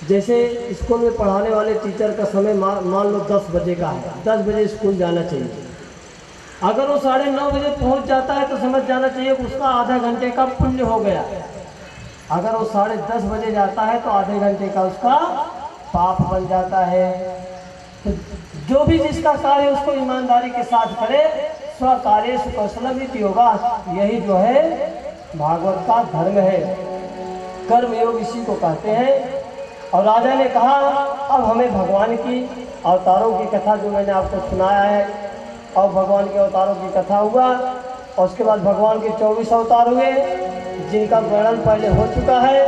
जैसे स्कूल में पढ़ाने वाले टीचर का समय मान लो 10 बजे का है, 10 बजे स्कूल जाना चाहिए। अगर वो 9:30 बजे पहुंच जाता है तो समझ जाना चाहिए कि उसका आधा घंटे का पुण्य हो गया। अगर वो 10:30 बजे जाता है तो आधे घंटे का उसका पाप बन जाता है। तो जो भी जिसका कार्य उसको ईमानदारी के साथ करे, स्वकार्य सुकौशलमिति होगा, यही जो है भागवत का धर्म है। कर्म योग इसी को कहते हैं। और राजा ने कहा अब हमें भगवान की अवतारों की कथा जो मैंने आपको सुनाया है, और भगवान के अवतारों की कथा हुआ, और उसके बाद भगवान के 24 अवतार हुए जिनका वर्णन पहले हो चुका है।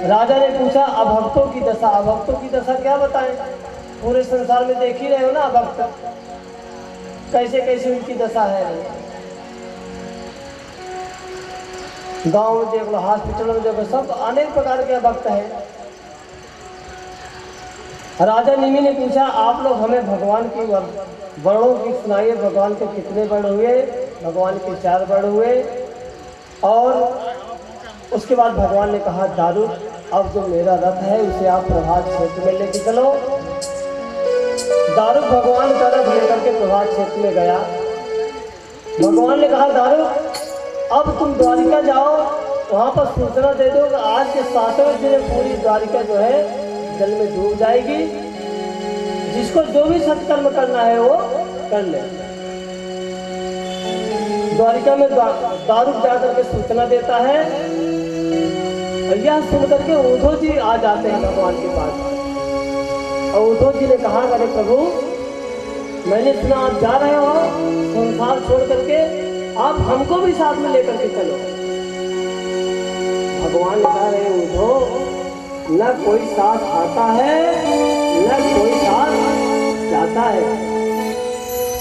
राजा ने पूछा अभक्तों की दशा, अभक्तों की दशा क्या बताएं? पूरे संसार में देख ही रहे हो ना अभक्त कैसे कैसे उनकी दशा है। गांव में देख लो, हॉस्पिटल में देखो, सब अनेक प्रकार के अभक्त हैं। राजा निमि ने पूछा आप लोग हमें भगवान की वर्णों की सुनाइए, भगवान के कितने वर्ण हुए? भगवान के 4 वर्ण हुए। और उसके बाद भगवान ने कहा दारू, अब जो मेरा रथ है उसे आप प्रभात क्षेत्र में लेके चलो। दारू भगवान का रथ लेकर के प्रभात क्षेत्र में गया। भगवान ने कहा दारू अब तुम द्वारिका जाओ, वहाँ पर सूचना दे दो कि आज के 7वें दिन पूरी द्वारिका जो है जल में डूब जाएगी। जिसको जो भी सत्कर्म करना है वो कर ले। द्वारिका में दारू जाकर के सूचना देता है। यह सुन करके उद्धव जी आ जाते हैं भगवान के पास। और उद्धव जी ने कहा अरे प्रभु, मैंने सुना आप जा रहे हो संसार छोड़ करके, आप हमको भी साथ में लेकर के चलो। भगवान ने कहा रहे उद्धव, न कोई साथ आता है न कोई साथ जाता है।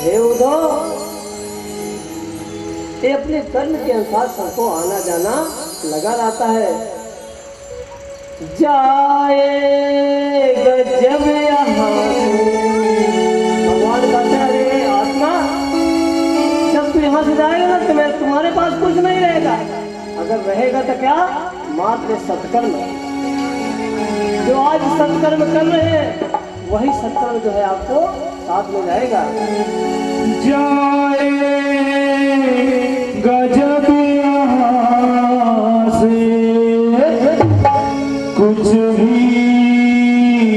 हे उद्धव, ये अपने कर्म के अनुसार सबको आना जाना लगा रहता है। जाएगा जब यहाँ भगवान कहते हैं अरे आत्मा, जब तू यहाँ से जाएगा ना तो तुम्हारे पास कुछ नहीं रहेगा। अगर रहेगा तो क्या, मात्र सत्कर्म। जो आज सत्कर्म कर रहे हैं वही सत्कर्म जो है आपको साथ में जाएगा। गजब यहाँ से कुछ भी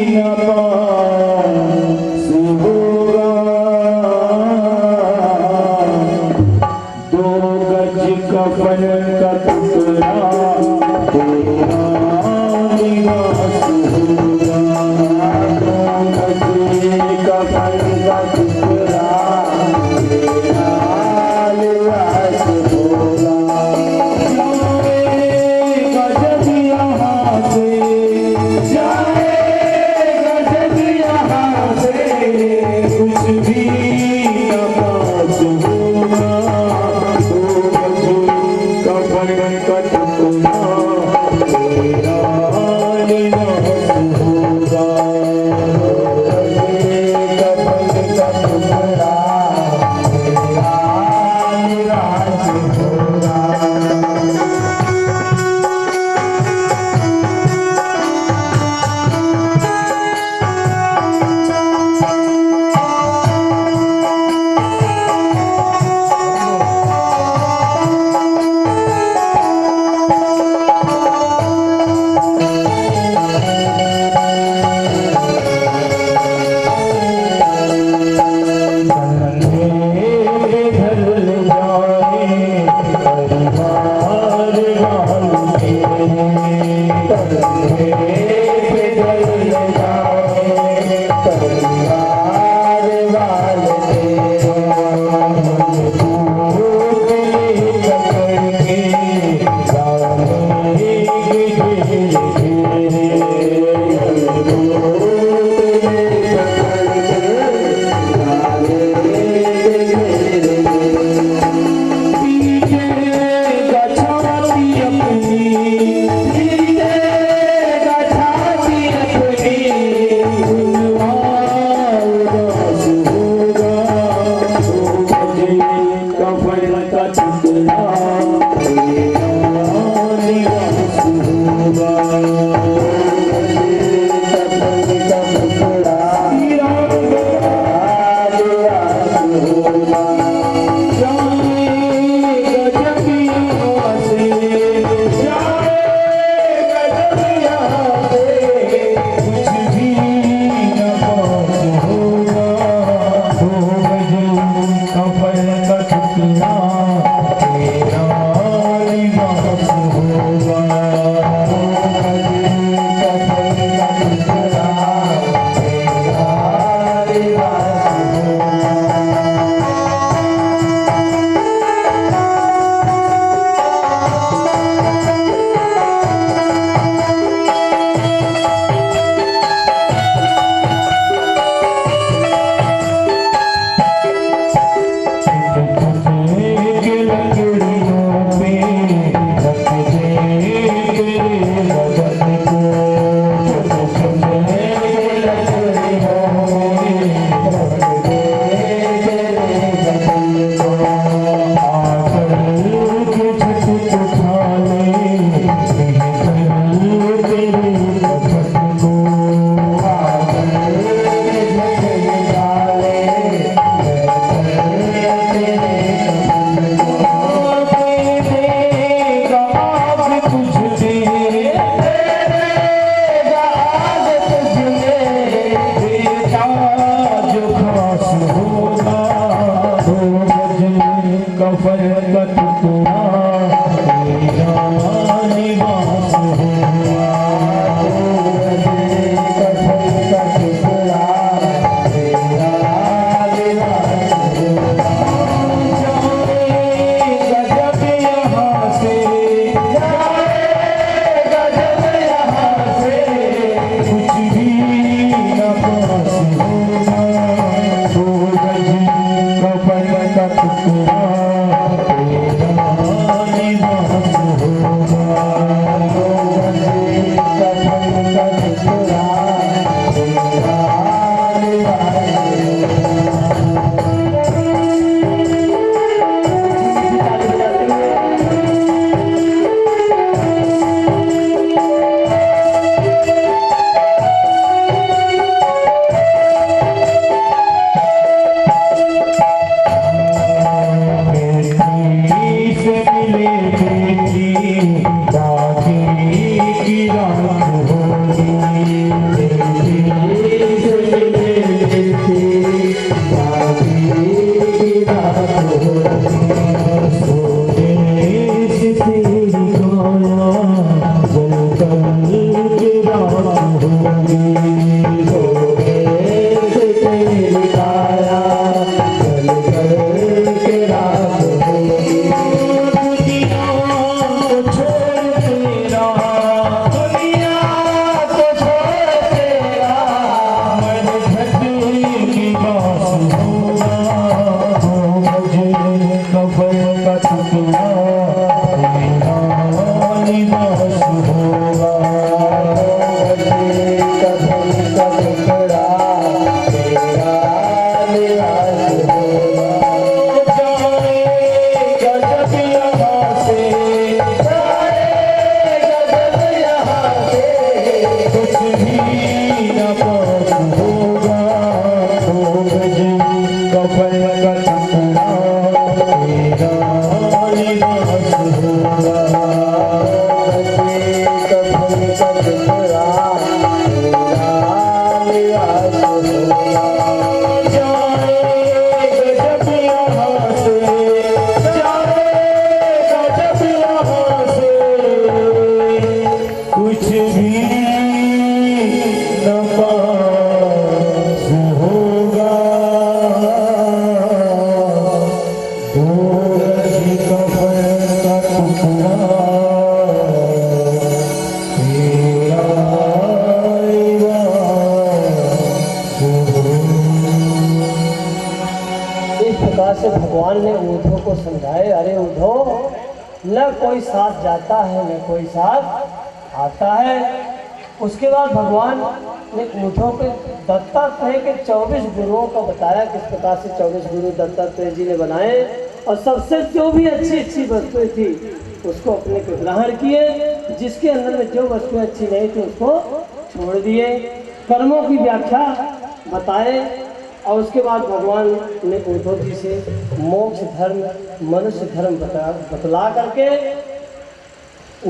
न पास होगा। 2 गज कफन का टुकड़ा तेरा निवास होगा। 2 गज कफन का टुकड़ा तेरा निवास होगा। गजब यहाँ से जाएगा होगी सोने से तेरी काया जल करके राख होगी दुनिया को छोड़ तेरा दुनिया को छोड़ तेरा मन घटी की बास होगा मुझे कफन का टुकड़ा तेरा लिबास होगा मुझे कफन का टुकड़ा तेरा लिबास होगा जाएगा जब यहाँ से जाएगा जब यहाँ से कुछ भी न पास होगा मुझे कफन का टुकड़ा तेरा लिबास होगा मुझे कफन का टुकड़ा तेरा लिबास होगा जाएगा जब यहाँ से जाएगा जब यहाँ से कुछ भी न पास होगा दूरज कफन का टुकड़ा तेरा लिबास होगा इस प्रकार से भगवान ने उद्धव को समझाए, अरे उद्धव, न कोई साथ जाता है न कोई साथ आता है। उसके बाद भगवान ने उद्धव के दत्तात्रेय के 24 गुरुओं को बताया, किस प्रकार से 24 गुरु दत्तात्रेय जी ने बनाए और सबसे जो भी अच्छी अच्छी वस्तुएं थी उसको अपने को ग्रहण किए, जिसके अंदर में जो वस्तुएं अच्छी नहीं थी उसको छोड़ दिए, कर्मों की व्याख्या बताए। और उसके बाद भगवान ने उद्धव जी से मोक्ष धर्म मनुष्य धर्म बतला करके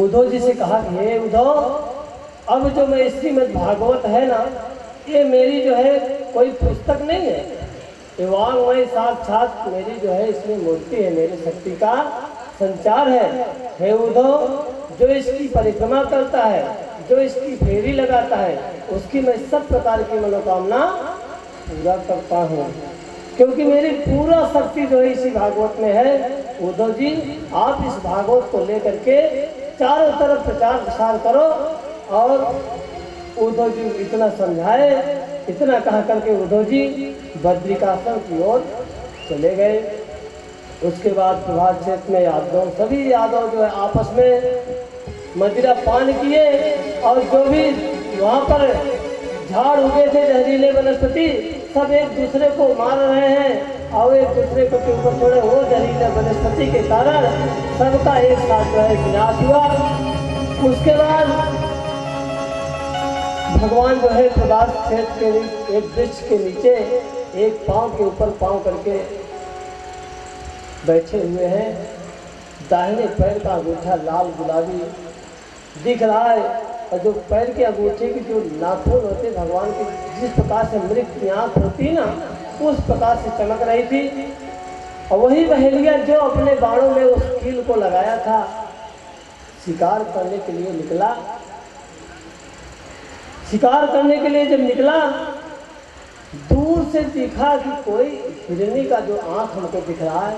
उद्धव जी से कहा कि हे उद्धव, अब जो मैं श्रीमद् भागवत है ना, ये मेरी जो है कोई पुस्तक नहीं है, ये वांग्मय साक्षात मेरी जो है इसमें मूर्ति है, मेरी शक्ति का संचार है। हे उद्धव, जो इसकी परिक्रमा करता है, जो इसकी फेरी लगाता है, उसकी मैं सब प्रकार की मनोकामना पूरा करता हूँ, क्योंकि मेरी पूरा शक्ति जो है इसी भागवत में है। उद्धव जी, आप इस भागवत को लेकर के चारों तरफ प्रचार प्रसार करो। और उद्धव जी इतना समझाए, इतना कहा करके उद्धव जी बद्रिकाश्रम की ओर चले गए। उसके बाद प्रभात क्षेत्र में यादव, सभी यादव जो है आपस में मदिरा पान किए और जो भी वहाँ पर झाड़ उगे थे जहरीले वनस्पति, सब एक दूसरे को मार रहे हैं और एक दूसरे को के ऊपर छोड़े। वो जहरीले वनस्पति के कारण सबका एक साथ जो है विनाश हुआ। उसके बाद भगवान जो है प्रभात क्षेत्र के एक वृक्ष के नीचे एक पांव के ऊपर पांव करके बैठे हुए हैं। दाहिने पैर का अंगूठा लाल गुलाबी दिख रहा है और जो पैर के अंगूठे की जो नाखून होते भगवान की, जिस प्रकार से मृग की आँख होती ना, उस प्रकार से चमक रही थी। और वही बहेलिया जो अपने बाणों में उस कील को लगाया था, शिकार करने के लिए निकला। शिकार करने के लिए जब निकला, दूर से दिखा कि कोई हिरनी का जो आँख हमको दिख रहा है,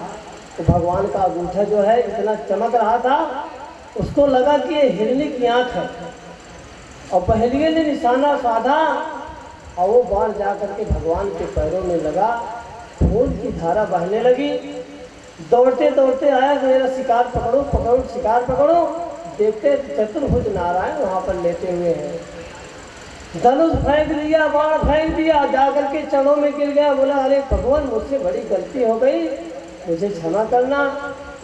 तो भगवान का अंगूठा जो है इतना चमक रहा था, उसको लगा कि ये हिरनी की आँख है। और बहेलिये ने निशाना साधा और वो बाण जा करके भगवान के पैरों में लगा, खून की धारा बहने लगी। दौड़ते दौड़ते आया, मेरा शिकार पकड़ो पकड़ो शिकार पकड़ो। देखते चतुर्भुज नारायण वहाँ पर लेटे हुए हैं। धनुष फेंक दिया, बाण फेंक दिया, जाकर के चरणों में गिर गया। बोला, अरे भगवान, मुझसे बड़ी गलती हो गई, मुझे क्षमा करना।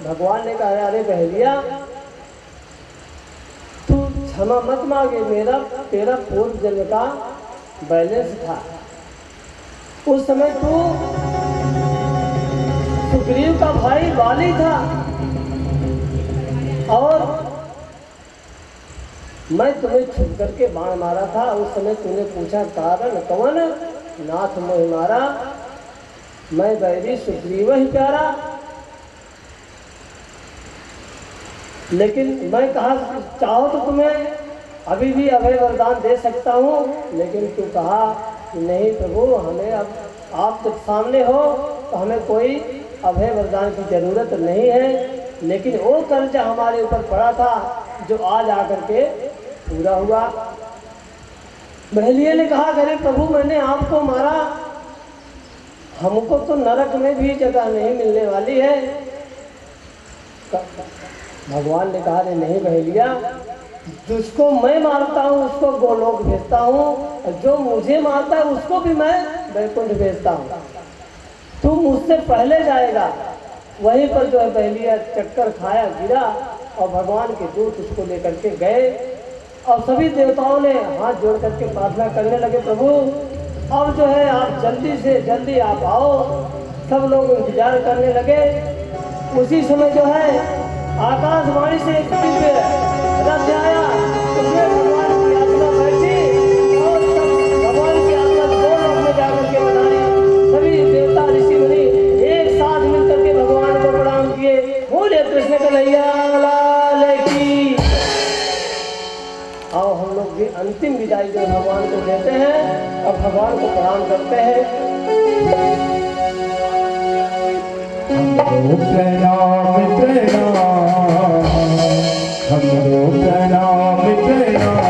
भगवान ने कहा, अरे बहेलिया, तू क्षमा मत मांगे, मेरा तेरा पूर्व जन्म का बैलेंस था। उस समय तू सुग्रीव का भाई बाली था और मैं तुम्हें छुप करके बाण मारा था। उस समय तूने पूछा, कारण कौन? नाथ मोहि मारा, मैं बैरी सुग्रीव ही प्यारा। लेकिन मैं कहा, चाहो तो तुम्हें अभी भी अभय वरदान दे सकता हूँ, लेकिन तू कहा कि नहीं प्रभु, हमें अब आप जब सामने हो तो हमें कोई अभय वरदान की जरूरत नहीं है। लेकिन वो कर्ज हमारे ऊपर पड़ा था जो आज आकर के पूरा हुआ। बहलिए ने कहा, अरे प्रभु मैंने आपको मारा, हमको तो नरक में भी जगह नहीं मिलने वाली है। भगवान ने कहा, अरे नहीं बहलिया, जिसको मैं मारता हूँ उसको गोलोक भेजता हूँ, और जो मुझे मारता है उसको भी मैं वैकुंठ भेजता हूँ। तू मुझसे पहले जाएगा। वहीं पर जो है बहलिया चक्कर खाया, गिरा, और भगवान के दूत उसको लेकर के गए। और सभी देवताओं ने हाथ जोड़ करके प्रार्थना करने लगे, प्रभु अब जो है आप जल्दी से जल्दी आप आओ। सब लोग इंतजार करने लगे। उसी समय जो है आकाशवाणी से एक दिव्य रथ आया, उसमें भगवान की आत्मा बैठी और सब भगवान की आत्मा दो लोग में जाकर के बनाई। सभी देवता ऋषि मुनि एक साथ मिलकर के भगवान को प्रणाम किए। बोले कृष्ण कन्हैया लाल की। आओ हम लोग भी अंतिम विदाई जो भगवान को देते हैं और भगवान को प्रणाम करते हैं। हमरो प्रणाम प्रणाम, हमरो प्रणाम प्रणाम,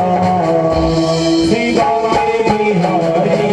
शिवाय बिहारी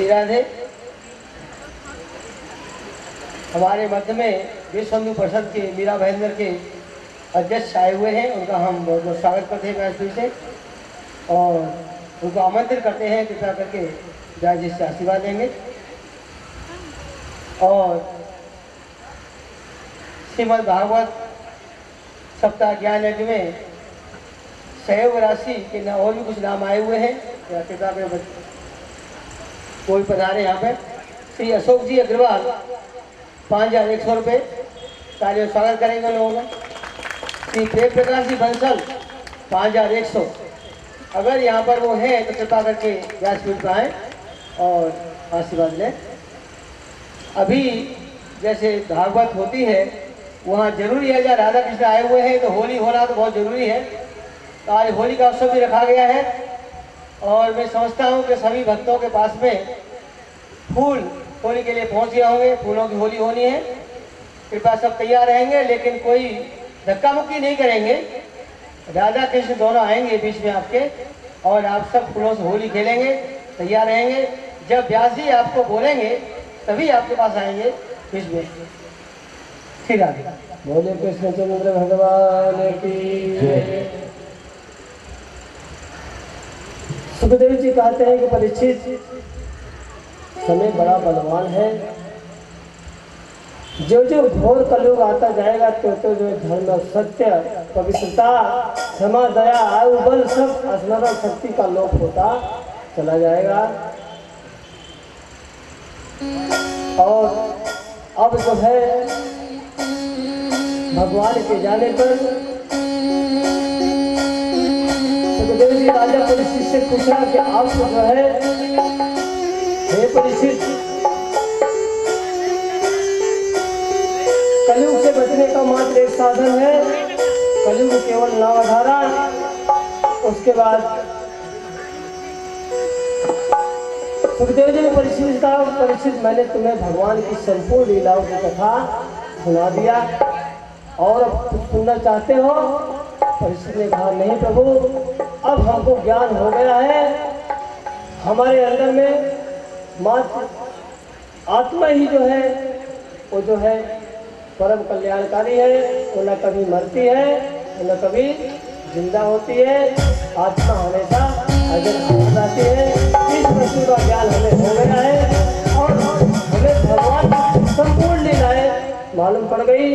राधे। हमारे मध्य में विश्व हिंदू परिषद के मीरा महेंद्र के अध्यक्ष आए हुए हैं, उनका हम बहुत बहुत स्वागत करते हैं व्यासपीठ से और उनको आमंत्रित करते हैं कृपया करके व्यास जी से आशीर्वाद देंगे। और श्रीमद् भागवत सप्ताह ज्ञान यज्ञ में सहयोग राशि के ना और भी कुछ नाम आए हुए हैं, कृपया कर कोई पधारे यहाँ पे। श्री अशोक जी अग्रवाल 5100 रुपये, तालियों स्वागत करेंगे लोगों का। श्री प्रेम प्रकाश जी बंसल 5100। अगर यहाँ पर वो है तो कृपा करके व्यासपीठ पर आएँ और आशीर्वाद लें। अभी जैसे भागवत होती है वहाँ जरूरी है, जहाँ राधा कृष्ण आए हुए हैं तो होली होना तो बहुत ज़रूरी है। तो आज होली का उत्सव भी रखा गया है और मैं समझता हूँ कि सभी भक्तों के पास में फूल होली के लिए पहुँच गए होंगे। फूलों की होली होनी है, कृपया सब तैयार रहेंगे, लेकिन कोई धक्का मुक्की नहीं करेंगे। राधा कृष्ण दोनों आएंगे बीच में आपके और आप सब फूलों से होली खेलेंगे, तैयार रहेंगे। जब व्यास जी आपको बोलेंगे तभी आपके पास आएंगे। इसमें ठीक है। बोले कृष्णचंद्र भगवान की जय। सुखदेव जी कहते हैं कि परीक्षित, समय बड़ा बलवान है। जो जो घोर कलयुग आता जाएगा तो जो धर्म, सत्य, पवित्रता, क्षमा, दया, आयु, बल सब स्मरण शक्ति का लोप होता चला जाएगा। और अब जो है भगवान के जाने पर सुखदेव जी राजा परीक्षित से पूछा कि आप जो है, हे परीक्षित, कलयुग से बचने का मात्र एक साधन है, कलयुग केवल नावधारा। उसके बाद सुखदेव जी ने परीक्षित से कहा, परीक्षित, मैंने तुम्हें भगवान की संपूर्ण लीलाओं की कथा सुना दिया और अब कुछ सुनना चाहते हो? परीक्षित ने कहा, नहीं प्रभु, अब हमको ज्ञान हो गया है। हमारे अंदर में मात्र आत्मा ही जो है वो जो है परम कल्याणकारी है। वो न कभी मरती है, वो न कभी जिंदा होती है। आत्मा हमेशा अगर जाती है। इस वस्तु का ज्ञान हमें हो गया है और हमें भगवान की संपूर्ण लीलाएं मालूम पड़ गई।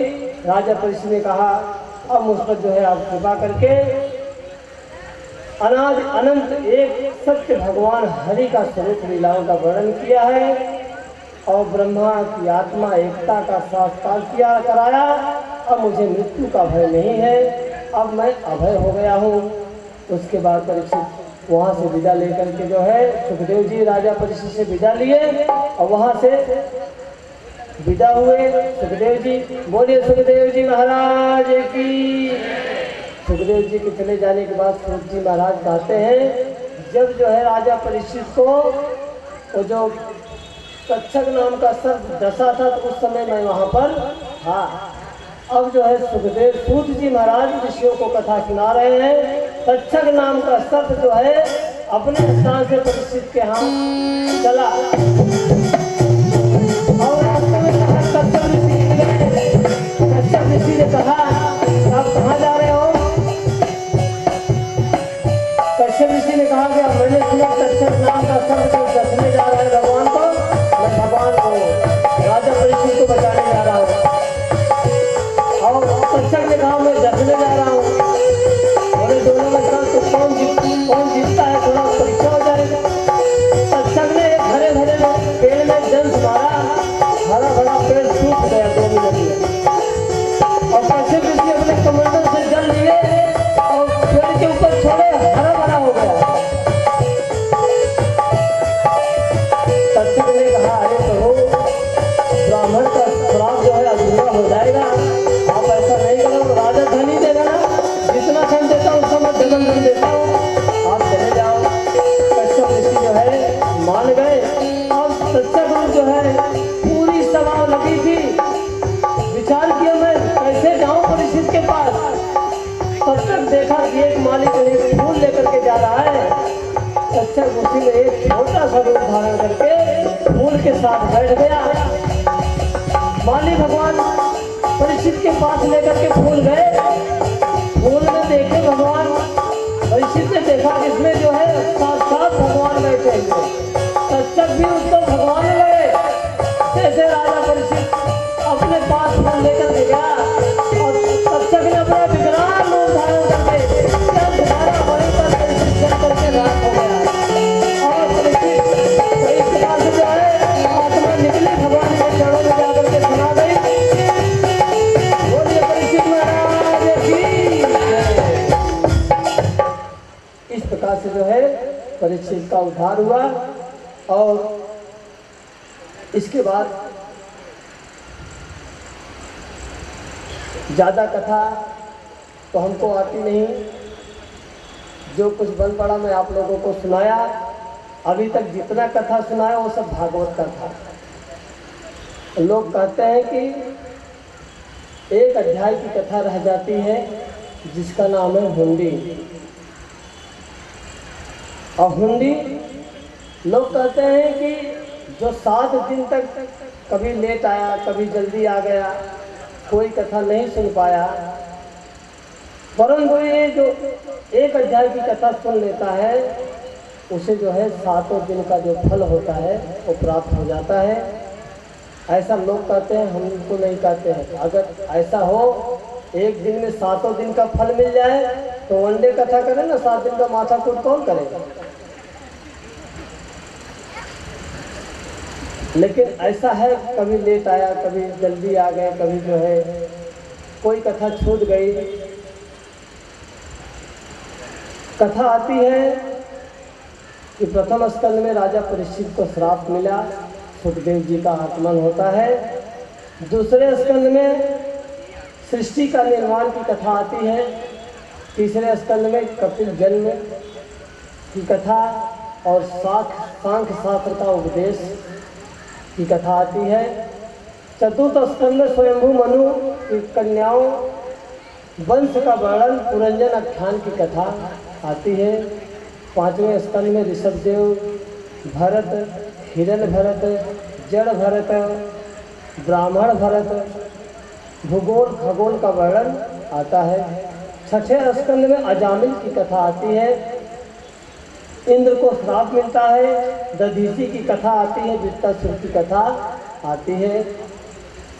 राजा परीक्षित ने कहा, अब मुझ पर जो है आप कृपा करके अनाद अनंत एक सत्य भगवान हरि का स्वरूप लीलाओं का वर्णन किया है और ब्रह्मा की आत्मा एकता का साक्षात्कार किया कराया। अब मुझे मृत्यु का भय नहीं है, अब मैं अभय हो गया हूँ। उसके बाद परीक्षित वहाँ से विदा लेकर के जो है सुखदेव जी राजा परीक्षित से विदा लिए और वहाँ से विदा हुए। सुखदेव जी, बोलिए सुखदेव जी महाराज की। सुखदेव जी के चले जाने के बाद सूत जी महाराज कहते हैं, जब जो है राजा परीक्षित को वो जो तक्षक नाम का सर्प डसा था तो उस समय मैं वहाँ पर था। अब जो है सुखदेव सूत जी महाराज ऋषियों को कथा सुना रहे हैं। तक्षक नाम का सर्प जो है अपने स्थान से परीक्षित के यहाँ चला और कश्यप ऋषि ने कहा, आप कहाँ जा रहे हो? कश्यप ऋषि ने कहा कि मैंने सुना तक्षक नाम का सर्प जो दसने जा रहा है भगवान को, मैं भगवान को राजा परीक्षित को बचाने जा रहा हूँ। और तक्षक ने कहा, मैं दसने जा रहा हूँ। बोले दोनों में तो कौन जीतता है, थोड़ा परीक्षा हो जाएगा। तक्षक ने एक हरे भरे पेड़ में जंस मारा, हरा भरा पेड़ सूख गया 2 मिनट में। और कश्यप ऋषि अपने कमंडल से जल लिए और पेड़ के ऊपर छोड़े, हरा भरा हो गया। तक्षक ने कहा, अरे प्रभु, ब्राह्मण का श्राप जो है अधूरा हो जाएगा, आप ऐसा नहीं करो। राजा धनी देगा ना, जितना धन देता हूँ उतना मैं डबल धन देता हूँ, आप चले जाओ। कश्यप ऋषि जो है मान गए। और तक्षक जो है पूरी सभा लगी थी, विचार किया मैं कैसे जाऊं परीक्षित के पास। तब तक देखा कि एक मालिक एक फूल लेकर के जा रहा है। तक्षक उसी में एक छोटा सा रूप धारण करके फूल के साथ बैठ गया। माली भगवान परीक्षित के पास लेकर के फूल गए। फूल में देखे भगवान, परीक्षित ने देखा इसमें जो है साक्षात भगवान बैठे हुए। तक्षक भी उसको भगवान लगे। जैसे राजा परीक्षित अपने पास फूल लेकर के गया और तक्षक ने अपना विकराल रूप धारण करके तुम्हारा वहीं पर परीक्षित चल करके रात हो गया। और परीक्षित कई प्रकार से जो है आत्मा निकले भगवान के चरणों में जाकर के सुना गई। बोलिए परीक्षित महाराज की। इस प्रकार से जो है परीक्षित का उद्धार हुआ। और इसके बाद ज़्यादा कथा तो हमको आती नहीं, जो कुछ बन पड़ा मैं आप लोगों को सुनाया। अभी तक जितना कथा सुनाया वो सब भागवत का था। लोग कहते हैं कि एक अध्याय की कथा रह जाती है जिसका नाम है हुंडी। और हुंडी, लोग कहते हैं कि जो 7 दिन तक कभी लेट आया, कभी जल्दी आ गया, कोई कथा नहीं सुन पाया, परंतु ये जो 1 अध्याय की कथा सुन लेता है उसे जो है 7 दिन का जो फल होता है वो प्राप्त हो जाता है। ऐसा लोग कहते हैं, हम उनको नहीं कहते हैं। अगर ऐसा हो 1 दिन में 7 दिन का फल मिल जाए तो वनडे कथा करें ना, 7 दिन का माथा कूट कौन करेगा। लेकिन ऐसा है, कभी लेट आया, कभी जल्दी आ गए, कभी जो है कोई कथा छूट गई। कथा आती है कि प्रथम स्कंद में राजा परीक्षित को श्राप मिला, सुखदेव जी का आगमन होता है। दूसरे स्कंद में सृष्टि का निर्माण की कथा आती है। तीसरे स्कंद में कपिल जन्म की कथा और सांख्य शास्त्र का उपदेश की कथा आती है। चतुर्थ स्कंद में स्वयंभू मनु की कन्याओं वंश का वर्णन, पुरंजन आख्यान की कथा आती है। 5वें स्कंद में ऋषभदेव, भरत, हिरण भरत, जड़ भरत, ब्राह्मण भरत, भूगोल खगोल का वर्णन आता है। 6ठे स्कंद में अजामिल की कथा आती है। इंद्र को श्राप मिलता है, दधीची की कथा आती है, वित्तासुर की कथा आती है।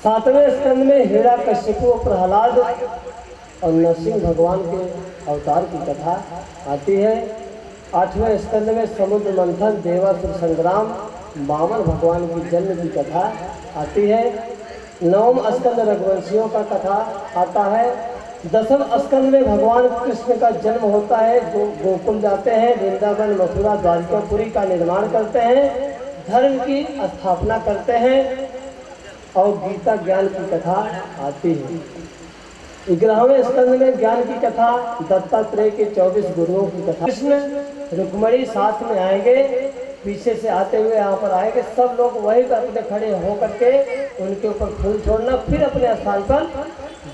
7वें स्कंद में हिरण्यकशिपु, प्रहलाद और नरसिंह भगवान के अवतार की कथा आती है। 8वें स्कंद में समुद्र मंथन, देवासुर संग्राम, वामन भगवान की जन्म की कथा आती है। 9वां स्कंद रघुवंशियों का कथा आता है। 10वें स्कंद में भगवान कृष्ण का जन्म होता है, गोकुल जाते हैं, वृंदावन, मथुरा, द्वारिकापुरी का निर्माण करते हैं, धर्म की स्थापना करते हैं और गीता ज्ञान की कथा आती है। 11वें स्कंद में ज्ञान की कथा, दत्तात्रेय के 24 गुरुओं की कथा। कृष्ण रुक्मणी साथ में आएंगे, पीछे से आते हुए यहाँ पर आएंगे, सब लोग वहीं पर अपने खड़े हो करके उनके ऊपर फूल छोड़ना, फिर अपने स्थान पर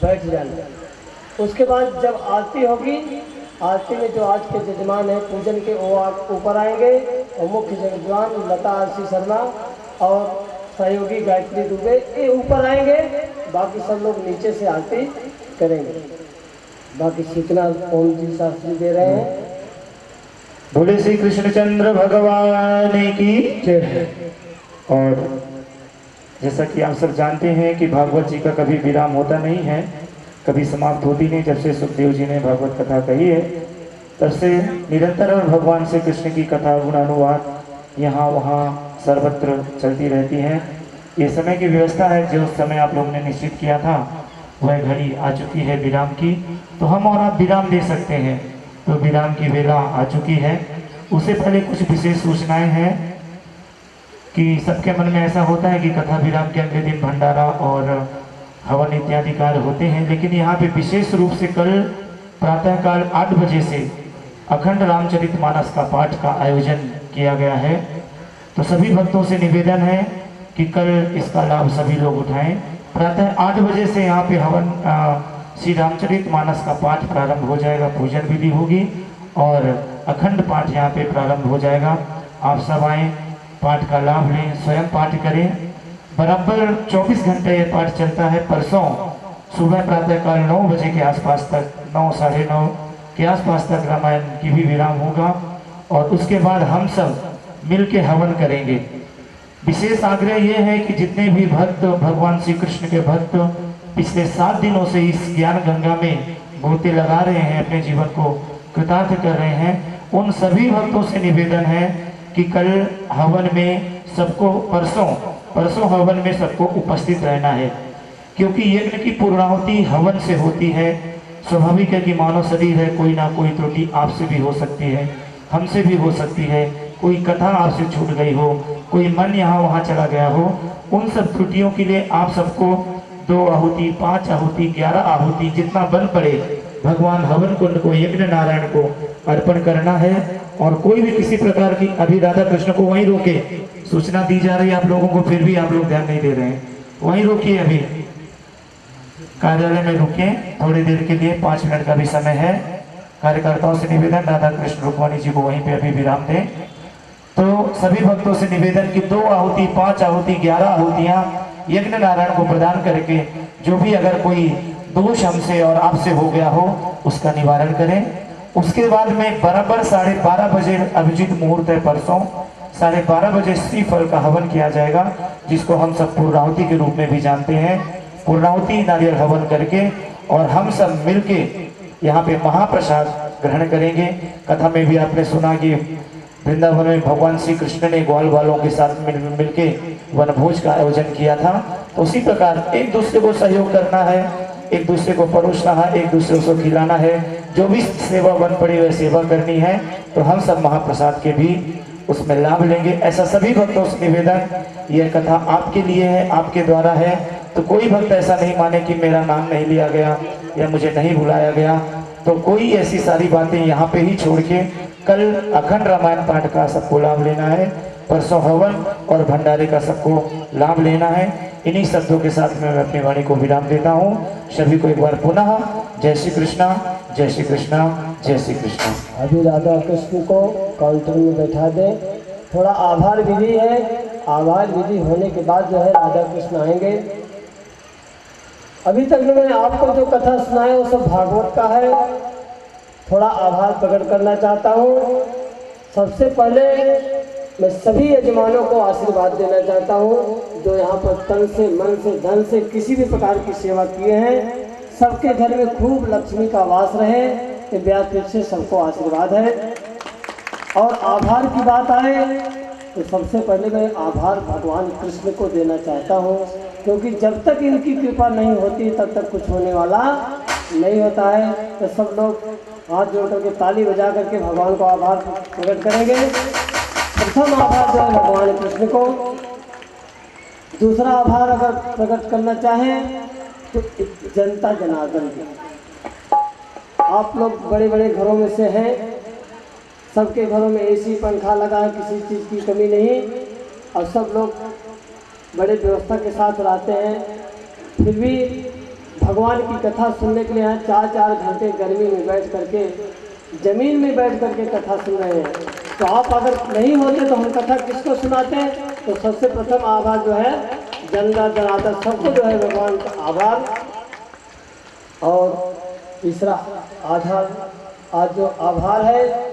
बैठ जाना। उसके बाद जब आरती होगी, आरती में जो आज के जजमान हैं पूजन के, वो ऊपर आएंगे और मुख्य जजमान लता आरसी शर्मा और सहयोगी गायत्री दुबे ये ऊपर आएंगे, बाकी सब लोग नीचे से आरती करेंगे। बाकी सूचना ओम जी शास्त्री दे रहे हैं। बोले श्री कृष्णचंद्र भगवान की जय। और जैसा कि आप सब जानते हैं कि भागवत जी का कभी विराम होता नहीं है, कभी समाप्त होती नहीं। जब से सुखदेव जी ने भागवत कथा कही है तब से निरंतर भगवान श्री कृष्ण की कथा गुणानुवाद यहाँ वहाँ सर्वत्र चलती रहती है। ये समय की व्यवस्था है, जो समय आप लोगों ने निश्चित किया था वह घड़ी आ चुकी है विराम की, तो हम और आप विराम दे सकते हैं। तो विराम की वेला आ चुकी है। उससे पहले कुछ विशेष सूचनाएं हैं कि सबके मन में ऐसा होता है कि कथा विराम के अगले दिन भंडारा और हवन इत्यादि कार्य होते हैं, लेकिन यहाँ पे विशेष रूप से कल प्रातःकाल 8 बजे से अखंड रामचरितमानस का पाठ का आयोजन किया गया है। तो सभी भक्तों से निवेदन है कि कल इसका लाभ सभी लोग उठाएं। प्रातः 8 बजे से यहाँ पे हवन श्री रामचरितमानस का पाठ प्रारंभ हो जाएगा, पूजन विधि होगी और अखंड पाठ यहाँ पे प्रारंभ हो जाएगा। आप सब आएँ, पाठ का लाभ लें, स्वयं पाठ करें। बराबर 24 घंटे ये पाठ चलता है। परसों सुबह प्रातःकाल 9 बजे के आसपास तक, 9 साढ़े 9 के आसपास तक रामायण की भी विराम होगा और उसके बाद हम सब मिल के हवन करेंगे। विशेष आग्रह ये है कि जितने भी भक्त, भगवान श्री कृष्ण के भक्त पिछले 7 दिनों से इस ज्ञान गंगा में गोते लगा रहे हैं, अपने जीवन को कृतार्थ कर रहे हैं, उन सभी भक्तों से निवेदन है कि कल हवन में सबको, परसों हवन में सबको उपस्थित रहना है, क्योंकि यज्ञ की पूर्णाहुति हवन से होती है। स्वाभाविक है कि मानव शरीर है, कोई ना कोई त्रुटि आपसे भी हो सकती है, हमसे भी हो सकती है, कोई कथा आपसे छूट गई हो, कोई मन यहाँ वहाँ चला गया हो। उन सब त्रुटियों के लिए आप सबको 2 आहुति, 5 आहुति, 11 आहुति, जितना बल पड़े भगवान हवन कुंड को, यज्ञ नारायण को अर्पण करना है। और कोई भी किसी प्रकार की, अभी राधा कृष्ण को वहीं रोके, सूचना दी जा रही है आप लोगों को, फिर भी आप लोग ध्यान नहीं दे रहे हैं, वहीं रोकिए, अभी कार्यालय में रुके थोड़ी देर के लिए, 5 मिनट का भी समय है। कार्यकर्ताओं से निवेदन राधा कृष्ण रुक्मणी जी को वहीं पे अभी विराम दें। तो सभी भक्तों से निवेदन की 2 आहुति, 5 आहुति, 11 आहुतियां यज्ञ नारायण को प्रदान करके जो भी अगर कोई दोष हमसे और आपसे हो गया हो उसका निवारण करें। उसके बाद में बराबर 12:30 बजे अभिजीत मुहूर्त है, परसों 12:30 बजे श्रीफल का हवन किया जाएगा, जिसको हम सब पूर्णाहुति के रूप में भी जानते हैं। पूर्णाहुति नारियल हवन करके और हम सब मिलके यहाँ पे महाप्रसाद ग्रहण करेंगे। कथा में भी आपने सुना कि वृंदावन में भगवान श्री कृष्ण ने ग्वाल बालों के साथ मिलके वनभोज का आयोजन किया था। तो उसी प्रकार एक दूसरे को सहयोग करना है, एक दूसरे को परोसना है, एक दूसरे को खिलाना है, जो भी सेवा बन पड़ी वह सेवा करनी है। तो हम सब महाप्रसाद के भी उसमें लाभ लेंगे। ऐसा सभी भक्तों से निवेदन, यह कथा आपके लिए है, आपके द्वारा है। तो कोई भक्त ऐसा नहीं माने कि मेरा नाम नहीं लिया गया या मुझे नहीं बुलाया गया। तो कोई ऐसी सारी बातें यहाँ पे ही छोड़ के कल अखंड रामायण पाठ का सबको लाभ लेना है, परसों हवन और भंडारे का सबको लाभ लेना है। इन्हीं शब्दों के साथ में मैं अपनी वाणी को विराम देता हूँ। सभी को एक बार पुनः जय श्री कृष्णा, जय श्री कृष्णा, जय श्री कृष्णा। अभी राधा कृष्ण को काउंटर में बैठा दें। थोड़ा आभार विधि है, आभार विधि होने के बाद जो है राधा कृष्ण आएंगे। अभी तक मैंने आपको जो कथा सुनाया वो सब भागवत का है। थोड़ा आभार प्रकट करना चाहता हूँ। सबसे पहले मैं सभी यजमानों को आशीर्वाद देना चाहता हूँ जो यहाँ पर तन से, मन से, धन से किसी भी प्रकार की सेवा किए हैं। सबके घर में खूब लक्ष्मी का वास रहे, ये व्यासपीठ से सबको आशीर्वाद है। और आभार की बात आए तो सबसे पहले मैं आभार भगवान कृष्ण को देना चाहता हूँ, क्योंकि जब तक इनकी कृपा नहीं होती तब तक कुछ होने वाला नहीं होता है। तो सब लोग हाथ जोड़ करके ताली बजा करके भगवान को आभार प्रकट करेंगे। प्रथम आभार जो है भगवान कृष्ण को। दूसरा आभार अगर प्रकट करना चाहें तो जनता जनार्दन की। आप लोग बड़े बड़े घरों में से हैं, सबके घरों में एसी पंखा लगा है, किसी चीज़ की कमी नहीं, और सब लोग बड़े व्यवस्था के साथ रहते हैं। फिर भी भगवान की कथा सुनने के लिए यहाँ 4-4 घंटे गर्मी में बैठ करके, ज़मीन में बैठ करके कथा सुन रहे हैं। तो आप अगर नहीं होते तो हम कथा किसको सुनाते हैं? तो सबसे प्रथम आभार जो है जनता जनार्दन सबको जो है भगवान का आभार। और तीसरा आधार, आज जो आभार है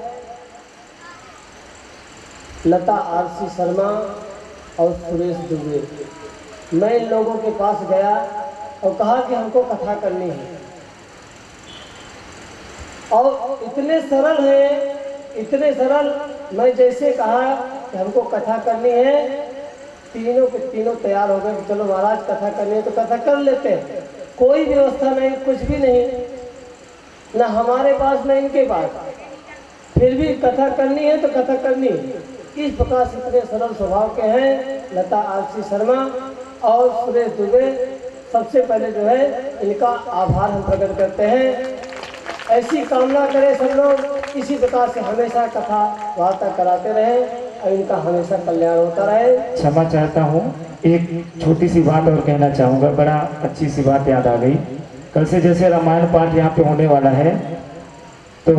लता आरसी शर्मा और सुरेश दुबे। मैं इन लोगों के पास गया और कहा कि हमको कथा करनी है, और इतने सरल हैं, इतने सरल। मैं जैसे कहा कि हमको कथा करनी है, तीनों के तीनों तैयार हो गए कि चलो महाराज कथा करनी है तो कथा कर लेते हैं। कोई व्यवस्था नहीं, कुछ भी नहीं, ना हमारे पास ना इनके पास, फिर भी कथा करनी है तो कथा करनी है। इस प्रकार से इतने सरल स्वभाव के हैं लता आरसी शर्मा और सुरेश दुबे। सबसे पहले जो है इनका आभार हम प्रकट करते हैं। ऐसी कामना करें सब लोग इसी प्रकार से हमेशा कथा वार्ता कराते रहें और इनका हमेशा कल्याण होता रहे। क्षमा चाहता हूँ, एक छोटी सी बात और कहना चाहूँगा। बड़ा अच्छी सी बात याद आ गई। कल से जैसे रामायण पाठ यहाँ पे होने वाला है, तो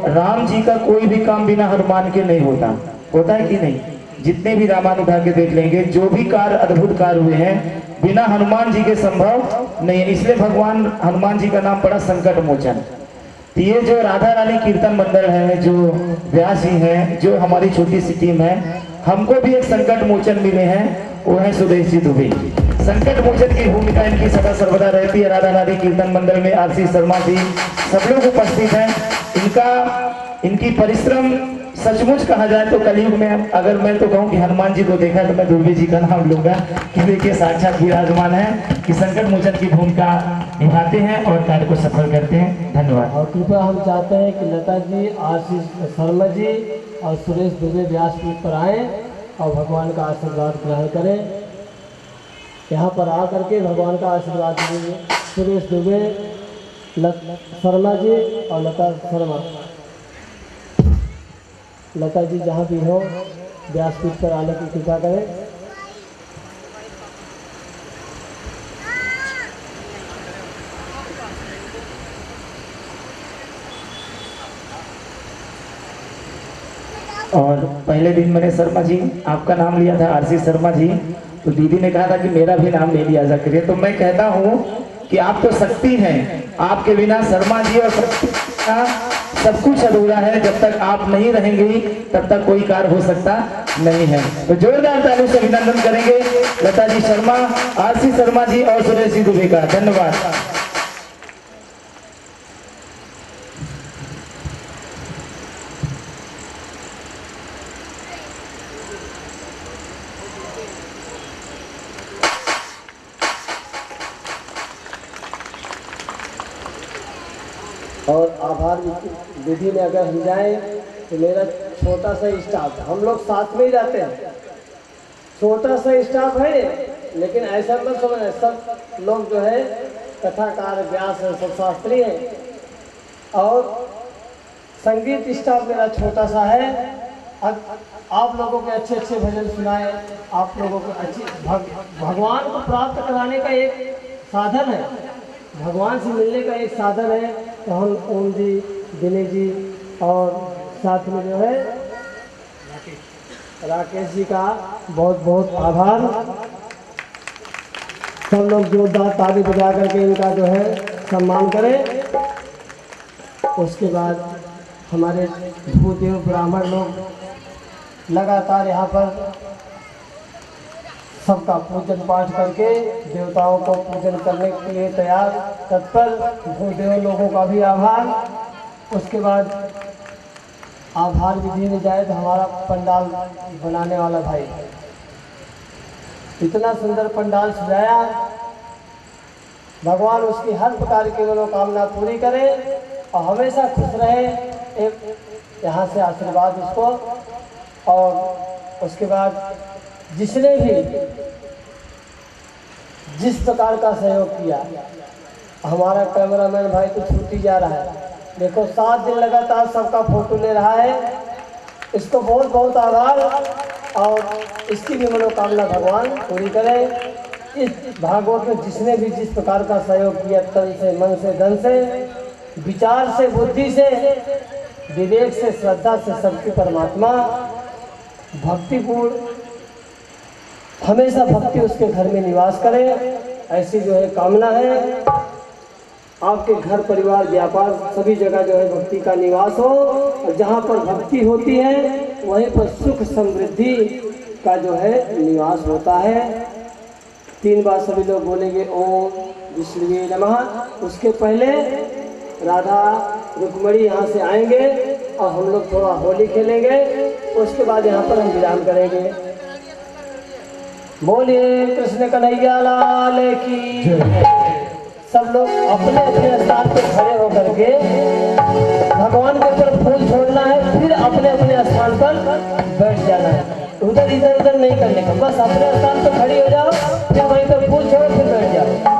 राम जी का कोई भी काम बिना हनुमान के नहीं होता, होता है कि नहीं? जितने भी रामायण उठा के देख लेंगे, जो भी कार्य अद्भुत कार्य हुए हैं बिना हनुमान जी के संभव नहीं है। इसलिए भगवान हनुमान जी का नाम पड़ा संकट मोचन। तो ये जो राधा रानी कीर्तन मंडल है, जो व्यास जी हैं, जो हमारी छोटी सी टीम है, हमको भी एक संकट मोचन मिले हैं, वो है सुदेश जी दुबे। संकट मोचन की भूमिका इनकी सदा सर्वदा रहती है। राधा रानी कीर्तन मंडल में आरसी शर्मा जी सब लोग उपस्थित हैं। इनकी परिश्रम सचमुच कहा जाए तो कलयुग में अगर मैं तो कहूँ कि हनुमान जी को देखा तो मैं दुबे जी का नाम लूंगा कि देखिए साक्षात विराजमान है, कि संकट मोचन की भूमिका निभाते हैं और कार्य को सफल करते हैं। धन्यवाद। और कृपया हम चाहते हैं कि लता जी, आशीष शर्मा जी और सुरेश दुबे व्यासपीठ पर आएँ और भगवान का आशीर्वाद ग्रहण करें। यहाँ पर आकर के भगवान का आशीर्वाद दीजिए। सुरेश दुबे, शर्मा जी और लता शर्मा, लता जी जहाँ भी हो व्यासपीठ पर आने की कृपा करें। और पहले दिन मैंने शर्मा जी आपका नाम लिया था, आरसी शर्मा जी, तो दीदी ने कहा था कि मेरा भी नाम ले लिया जा करिए। तो मैं कहता हूँ कि आप तो शक्ति हैं, आपके बिना शर्मा जी और सब कुछ अधूरा है। जब तक आप नहीं रहेंगी तब तक कोई कार्य हो सकता नहीं है। तो जोरदार ताली से अभिनंदन करेंगे लता जी शर्मा, आरसी शर्मा जी और सुरेश जी दुबे का। धन्यवाद। और आभार विधि में अगर हम जाएं तो मेरा छोटा सा स्टाफ, हम लोग साथ में ही रहते हैं, छोटा सा स्टाफ है, लेकिन ऐसा मत समझना सब लोग जो है कथाकार व्यास है, सब शास्त्री हैं। और संगीत स्टाफ मेरा छोटा सा है। अब आप लोगों के अच्छे अच्छे भजन सुनाए, आप लोगों को अच्छी भगवान को प्राप्त कराने का एक साधन है, भगवान से मिलने का एक साधन है। तो हम ओम जी, दिनेश जी और साथ में जो है राकेश जी का बहुत बहुत आभार। सब लोग जोरदार ताली बजा करके इनका जो है सम्मान करें। उसके बाद हमारे भूदेव ब्राह्मण लोग लगातार यहाँ पर सबका पूजन पाठ करके देवताओं को पूजन करने के लिए तैयार तत्पर, भूदेव लोगों का भी आभार। उसके बाद आभार विधि में जाए तो हमारा पंडाल बनाने वाला भाई इतना सुंदर पंडाल सजाया, भगवान उसकी हर प्रकार की मनोकामना पूरी करे और हमेशा खुश रहे। एक यहाँ से आशीर्वाद उसको। और उसके बाद जिसने भी जिस प्रकार का सहयोग किया, हमारा कैमरामैन भाई तो छूट ही जा रहा है, देखो 7 दिन लगातार सबका फोटो ले रहा है, इसको बहुत बहुत आभार। और इसकी भी मनोकामना भगवान पूरी करे। इस भागवत में जिसने भी जिस प्रकार का सहयोग किया, तन से, मन से, धन से, विचार से, बुद्धि से, विवेक से, श्रद्धा से, सबकी परमात्मा भक्तिपूर्ण हमेशा भक्ति उसके घर में निवास करे, ऐसी जो है कामना है। आपके घर परिवार व्यापार सभी जगह जो है भक्ति का निवास हो, और जहाँ पर भक्ति होती है वहीं पर सुख समृद्धि का जो है निवास होता है। 3 बार सभी लोग बोलेंगे ओम विष्णुवे नमः। उसके पहले राधा रुक्मणी यहाँ से आएंगे और हम लोग थोड़ा होली खेलेंगे, उसके बाद यहाँ पर हम विराम करेंगे। बोलिए कृष्ण कन्हैया लाल की। सब लोग अपने अपने स्थान पर खड़े होकर के भगवान के ऊपर फूल छोड़ना है, फिर अपने अपने स्थान पर बैठ जाना है, उधर इधर उधर नहीं करने का। बस अपने स्थान पर खड़ी हो जाओ, फिर वहीं पर फूल छोड़ो, फिर बैठ जाओ।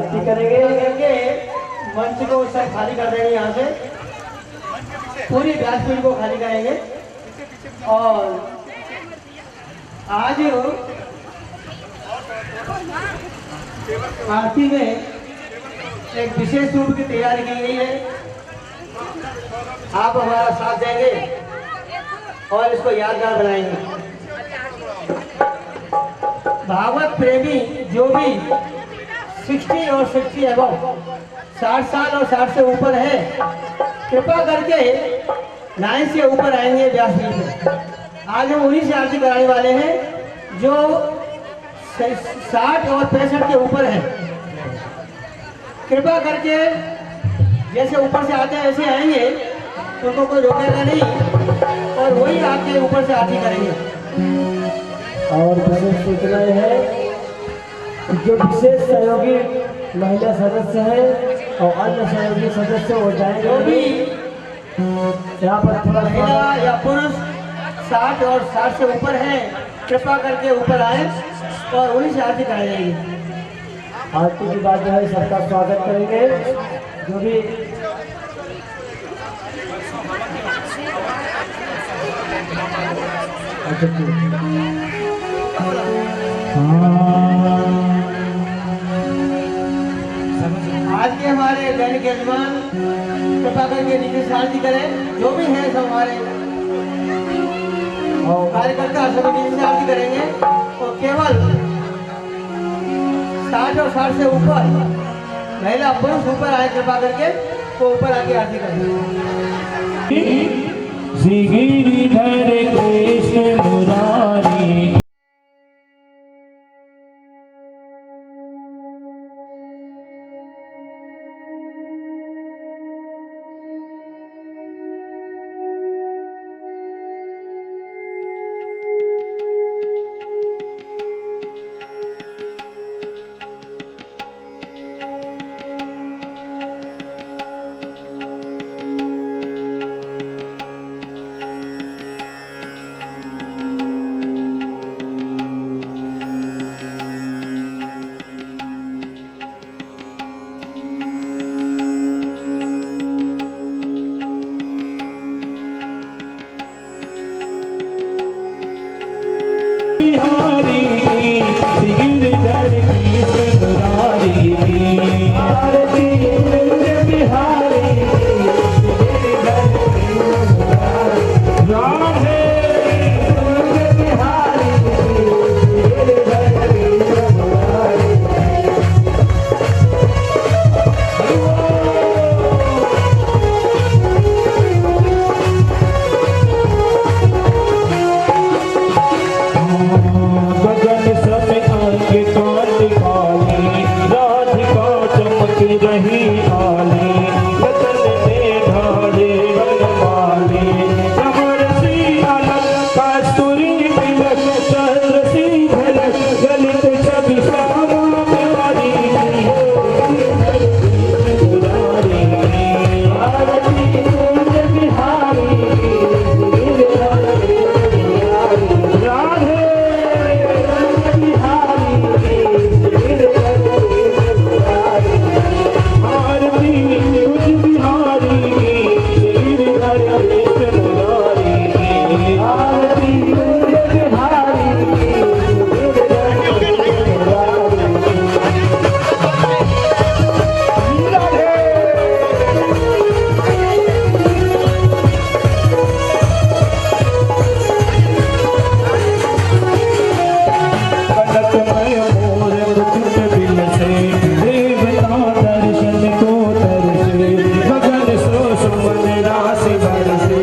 आरती करेंगे। करके मंच को सब खाली कर देंगे, यहाँ से पूरी व्यासपीठ को खाली करेंगे। और आज आरती में एक विशेष रूप की तैयारी की गई है। आप हमारा साथ देंगे और इसको यादगार बनाएंगे। भागवत प्रेमी जो भी 60 और 60 एबव 60 साल और 60 से ऊपर है, कृपा करके 9 से ऊपर आएंगे व्यासपीठ में। आज हम उन्हीं से आरती कराने वाले हैं जो 60 और 65 के ऊपर है। कृपा करके जैसे ऊपर से आते हैं वैसे आएंगे, उनको कोई रोकेगा नहीं और वही आके ऊपर से आरती करेंगे। और विशेष सूचना यह है कि जो विशेष सहयोगी महिला सदस्य हैं और अन्य सहयोगी सदस्य हो जाएंगे, जो भी यहाँ पर थोड़ा महिला या पुरुष 60 और 60 से ऊपर है, कृपा करके ऊपर आए और उन्हीं से आरती कराई जाएगी। आरती के बाद जो है सबका स्वागत करेंगे। जो भी आज के हमारे दैनिक यजमान कृपा करके नीचे से आरती करें। जो भी है सब हमारे और कार्यकर्ता सभी नीचे से आरती करेंगे और केवल 60 और 60 से ऊपर महिला पुरुष ऊपर आए, कृपा करके तो ऊपर आके आरती करें। श्री गिरिधर कृष्ण मुरारी। बिहारी श्री गिरिधर कृष्ण मुरारी आरती बिहारी गिरिधर कृष्ण मुरारी राधे बिहारी गिरिधर कृष्ण मुरारी। गगन समय आगे काली काली राधिका चमक रही आली गगन में ढाले वनमाली कमर सी अलग कस्तूरी तिलक चंद्र सी झलक गलित छवि श्यामा प्यारी मुरारी आरती बिहारी राधे दर्शन को तरसे गगन सो सुमन राशि बरसे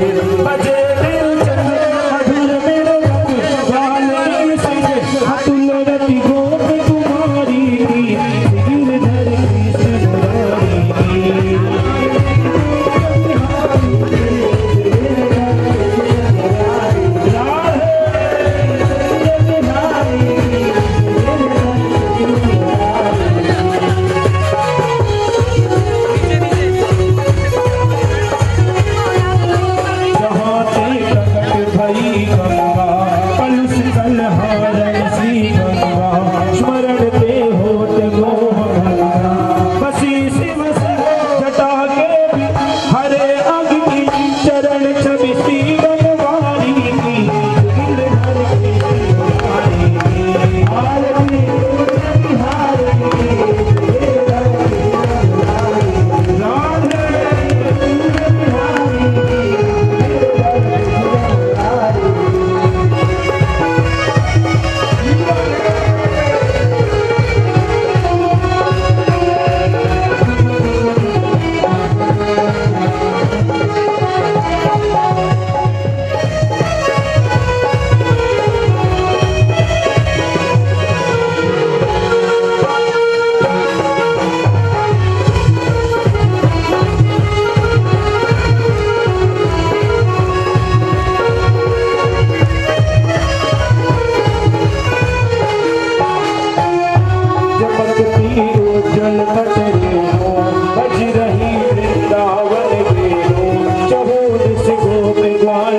ग्वाल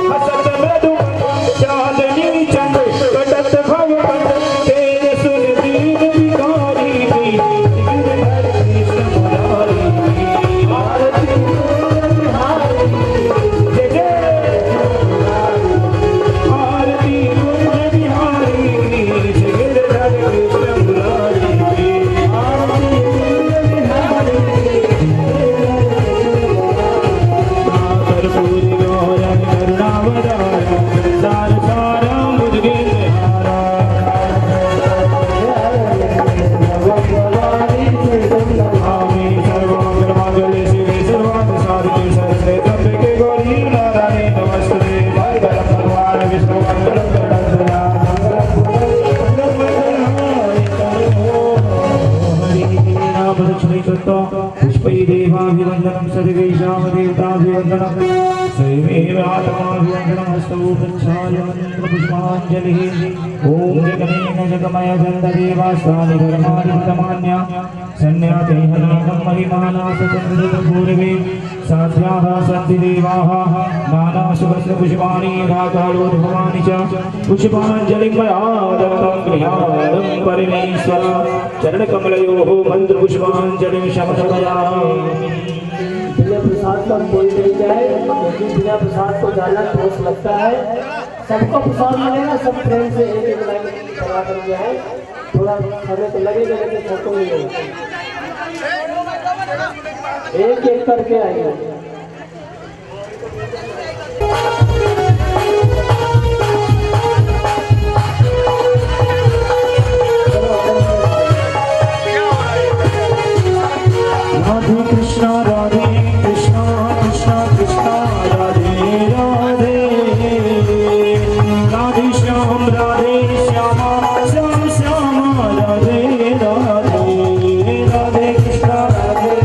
हसत मृदु चांदनी चंद कटत भव तेरे सुन दीन बिकारी गिरधर कृष्ण मुरारी आरती जय जय आरती कुंज बिहारी गिरधर कृष्ण मुरारी आरती कुंज बिहारी कर्पूरी गौरं करुणावतारं संसार सारं भुजगेन्द्रहारा स्वामी सर्वमंगलमांगल्ये शिवे सर्वार्थसाधिके शरण्ये त्र्यंबके गौरी नारायणे नमस्ते मंगलं भगवान् विष्णु मंगलं गरुडध्वजा पुष्पै देवाभिवन्दनं सर्वेषां देवताभिवन्दनं सर्वेव आत्माभिवन्दनं हस्तौ प्रक्षाल्य मन्त्रपुष्पाञ्जलिः ॐ जगनेन जगमय जगदेवास्तानि धर्माणि प्रमाण्य सन्न्याते हनाकं महिमानासचन्द्रपूर्वे साध्याः सन्ति देवाः नानाशुभस्रपुष्पाणि राकालोद्भवानि च पुष्पाञ्जलिं मया दत्तं गृहाणं परमेश्वर चरणकमलयोः मन्त्रपुष्पाञ्जलिं समर्पयामि। बिना प्रसाद का कोई नहीं जाए, क्योंकि बिना प्रसाद को जाना ठोस लगता है। सबको प्रसाद मिलेगा, सब प्रेम से एक एक लाइन बना कर जाए। थोड़ा समय तो लगेगा लेकिन सबको मिलेगा, एक एक करके आएगा। राधे कृष्णा कृष्णा कृष्णा राधे राधे राधे श्याम श्यामा श्याम श्यामा राधे राधे राधे कृष्णा राधे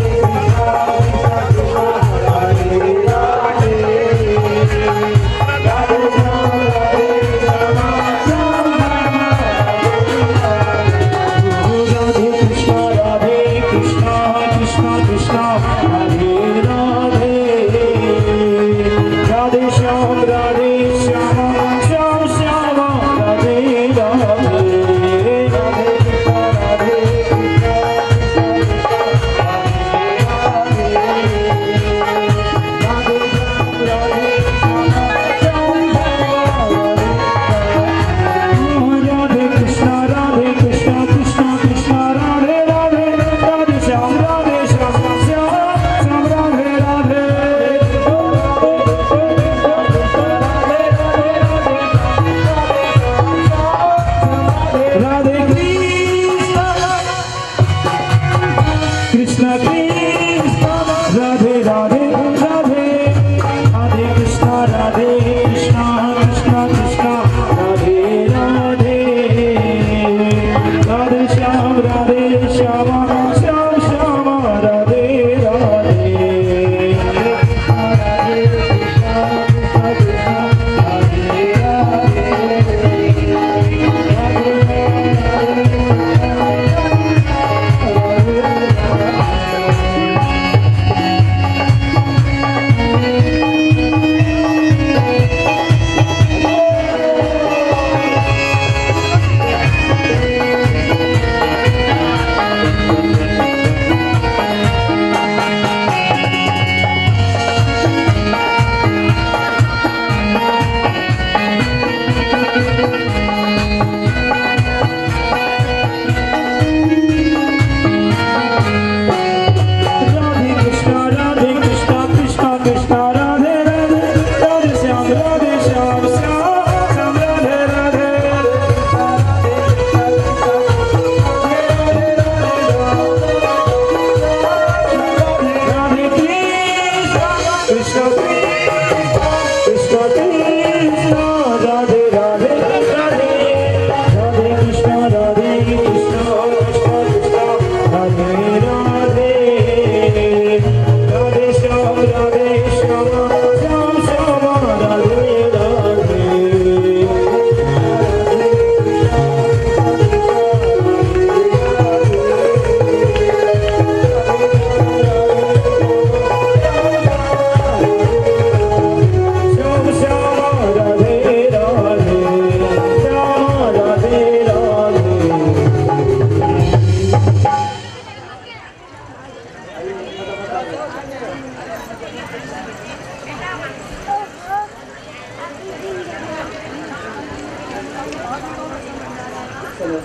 चलो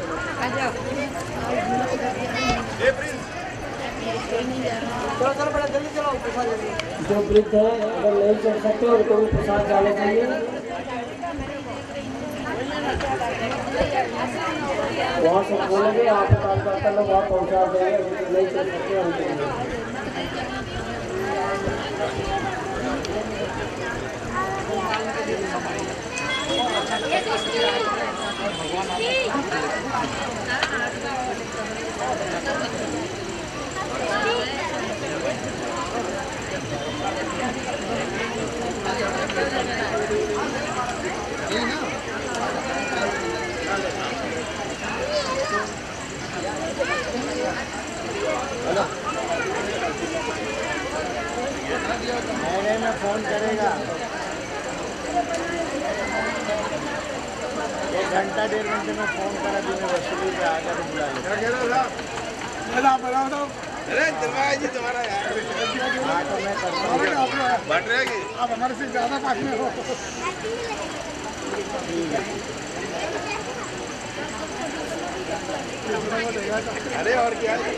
चलो बड़ा जल्दी चलो प्रसाद ले लो। जो वृद्ध है अगर नहीं चल सकते उनको भी प्रसाद जाना चाहिए। वहाँ से बोलेंगे आप कार्यकर्ता लोग वहाँ पहुँचा देंगे, जो नहीं चल सकते उनको। मेरे में फोन करेगा, 1 घंटा 1.5 घंटे में फोन करा दी, मैं वसूली पे आकर बुला लिया। अरे दरवाजा जी तुम्हारा यार हाँ तो मैं करता बढ़ रहेगी। आप हमारे से ज्यादा पास में हो। अरे और क्या है